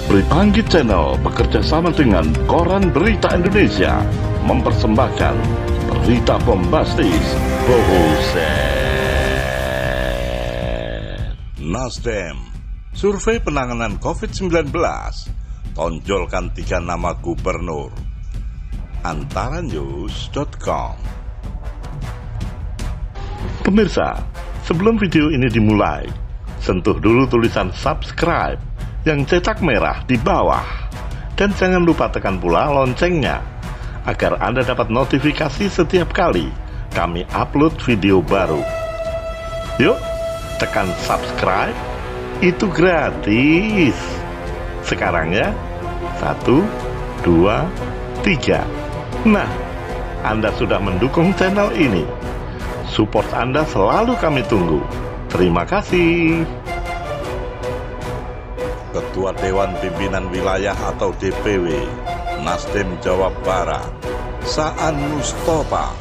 Bripanggi Channel bekerja sama dengan Koran Berita Indonesia mempersembahkan berita bombastis Nasdem, survei penanganan COVID-19, tonjolkan 3 nama gubernur. Antaranews.com. Pemirsa, sebelum video ini dimulai, sentuh dulu tulisan subscribe yang cetak merah di bawah. Dan jangan lupa tekan pula loncengnya, agar Anda dapat notifikasi setiap kali kami upload video baru. Yuk, tekan subscribe, itu gratis. Sekarang ya, 1, 2, 3. Nah, Anda sudah mendukung channel ini. Support Anda selalu kami tunggu. Terima kasih. Ketua Dewan Pimpinan Wilayah atau DPW Nasdem Jawa Barat, Saan Mustafa,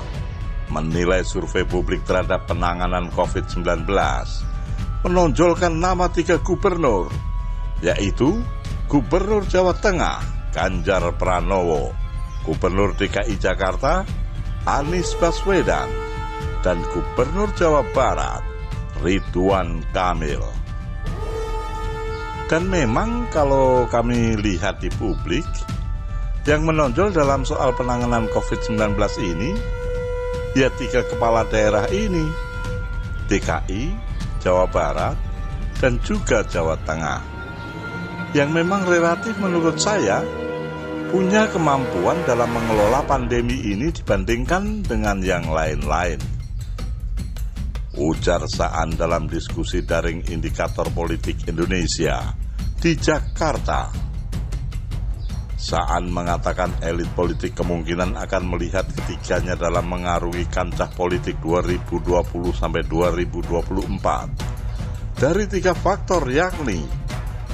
menilai survei publik terhadap penanganan COVID-19 menonjolkan nama 3 gubernur, yaitu Gubernur Jawa Tengah Ganjar Pranowo, Gubernur DKI Jakarta Anies Baswedan, dan Gubernur Jawa Barat Ridwan Kamil. Dan memang kalau kami lihat di publik, yang menonjol dalam soal penanganan COVID-19 ini, ya 3 kepala daerah ini, DKI, Jawa Barat, dan juga Jawa Tengah, yang memang relatif menurut saya punya kemampuan dalam mengelola pandemi ini dibandingkan dengan yang lain-lain. Ujar Saan dalam diskusi daring Indikator Politik Indonesia di Jakarta. Saan mengatakan elit politik kemungkinan akan melihat ketiganya dalam mengarungi kancah politik 2020-2024 dari 3 faktor, yakni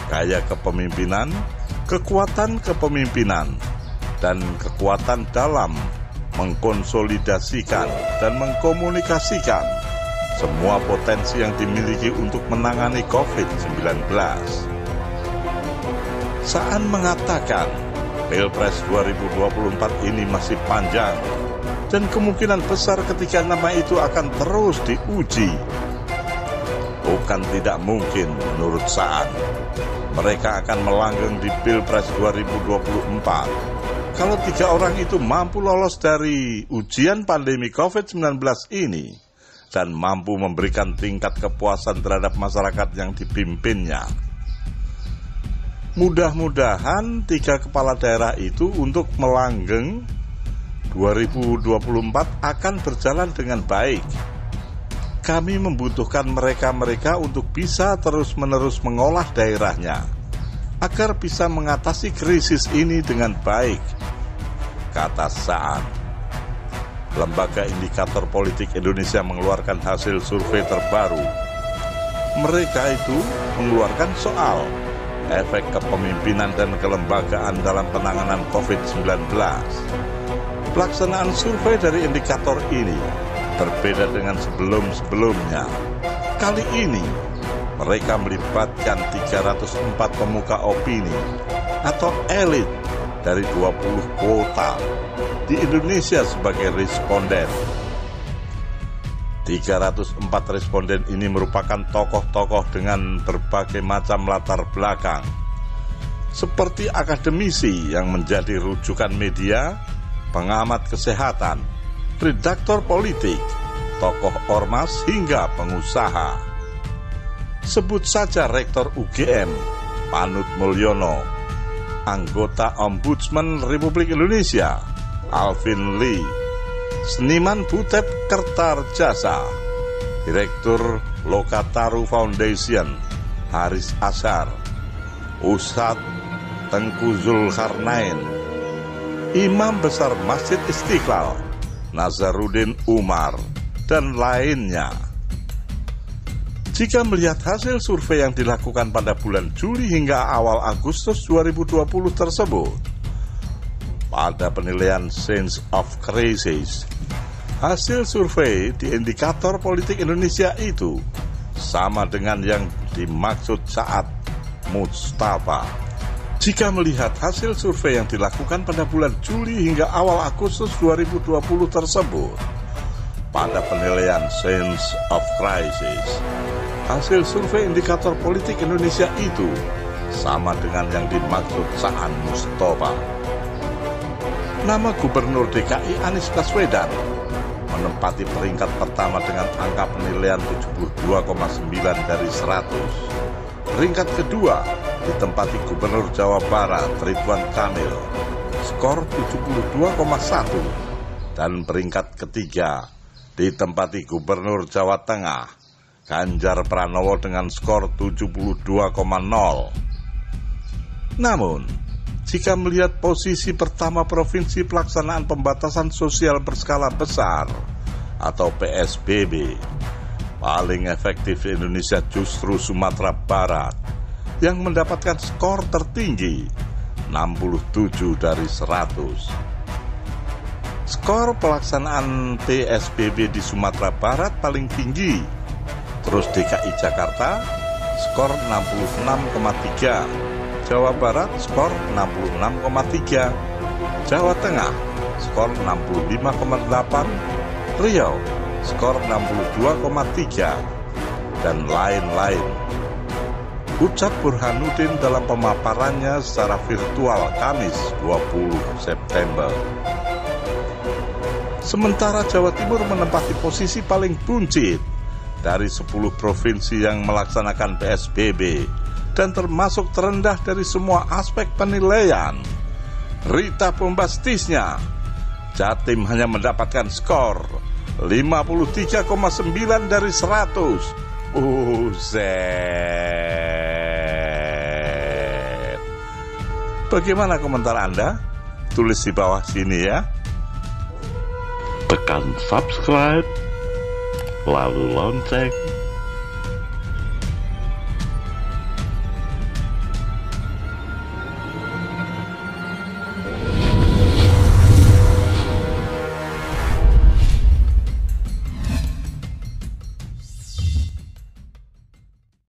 gaya kepemimpinan, kekuatan kepemimpinan, dan kekuatan dalam mengkonsolidasikan dan mengkomunikasikan semua potensi yang dimiliki untuk menangani COVID-19. Saan mengatakan Pilpres 2024 ini masih panjang dan kemungkinan besar ketika nama itu akan terus diuji. Bukan tidak mungkin menurut Saan mereka akan melanggeng di Pilpres 2024 kalau 3 orang itu mampu lolos dari ujian pandemi COVID-19 ini dan mampu memberikan tingkat kepuasan terhadap masyarakat yang dipimpinnya. Mudah-mudahan 3 kepala daerah itu untuk melanggeng 2024 akan berjalan dengan baik. Kami membutuhkan mereka-mereka untuk bisa terus-menerus mengolah daerahnya agar bisa mengatasi krisis ini dengan baik, kata Saan. Lembaga Indikator Politik Indonesia mengeluarkan hasil survei terbaru. Mereka itu mengeluarkan soal efek kepemimpinan dan kelembagaan dalam penanganan COVID-19. Pelaksanaan survei dari indikator ini berbeda dengan sebelum-sebelumnya. Kali ini, mereka melibatkan 304 pemuka opini atau elit dari 20 kota di Indonesia sebagai responden. 304 responden ini merupakan tokoh-tokoh dengan berbagai macam latar belakang, seperti akademisi yang menjadi rujukan media, pengamat kesehatan, redaktor politik, tokoh ormas hingga pengusaha. Sebut saja Rektor UGM, Panut Mulyono, anggota Ombudsman Republik Indonesia, Alvin Lee, seniman Butet Kertarjasa, Direktur Lokataru Foundation, Haris Ashar, Ustadz Tengku Zulkarnain, Imam Besar Masjid Istiqlal, Nazaruddin Umar, dan lainnya. Jika melihat hasil survei yang dilakukan pada bulan Juli hingga awal Agustus 2020 tersebut, pada penilaian Sense of Crisis, hasil survei di Indikator Politik Indonesia itu sama dengan yang dimaksud saat Mustafa, Jika melihat hasil survei yang dilakukan pada bulan Juli hingga awal Agustus 2020 tersebut, pada penilaian Sense of Crisis, hasil survei indikator politik Indonesia itu sama dengan yang dimaksud Saan Mustafa. Nama Gubernur DKI Anies Baswedan menempati peringkat pertama dengan angka penilaian 72,9 dari 100. Peringkat kedua ditempati Gubernur Jawa Barat Ridwan Kamil, skor 72,1, dan peringkat ketiga ditempati Gubernur Jawa Tengah Ganjar Pranowo dengan skor 72,0. Namun, jika melihat posisi pertama Provinsi Pelaksanaan Pembatasan Sosial Berskala Besar atau PSBB, paling efektif di Indonesia justru Sumatera Barat yang mendapatkan skor tertinggi 67 dari 100. Skor pelaksanaan PSBB di Sumatera Barat paling tinggi. Terus DKI Jakarta skor 66,3, Jawa Barat skor 66,3, Jawa Tengah skor 65,8, Riau skor 62,3, dan lain-lain. Ucap Burhanuddin dalam pemaparannya secara virtual Kamis 20 September. Sementara Jawa Timur menempati posisi paling buncit dari 10 provinsi yang melaksanakan PSBB dan termasuk terendah dari semua aspek penilaian. Berita bombastisnya, Jatim hanya mendapatkan skor 53,9 dari 100. Bagaimana komentar Anda? Tulis di bawah sini ya. Tekan subscribe, lalu lonceng,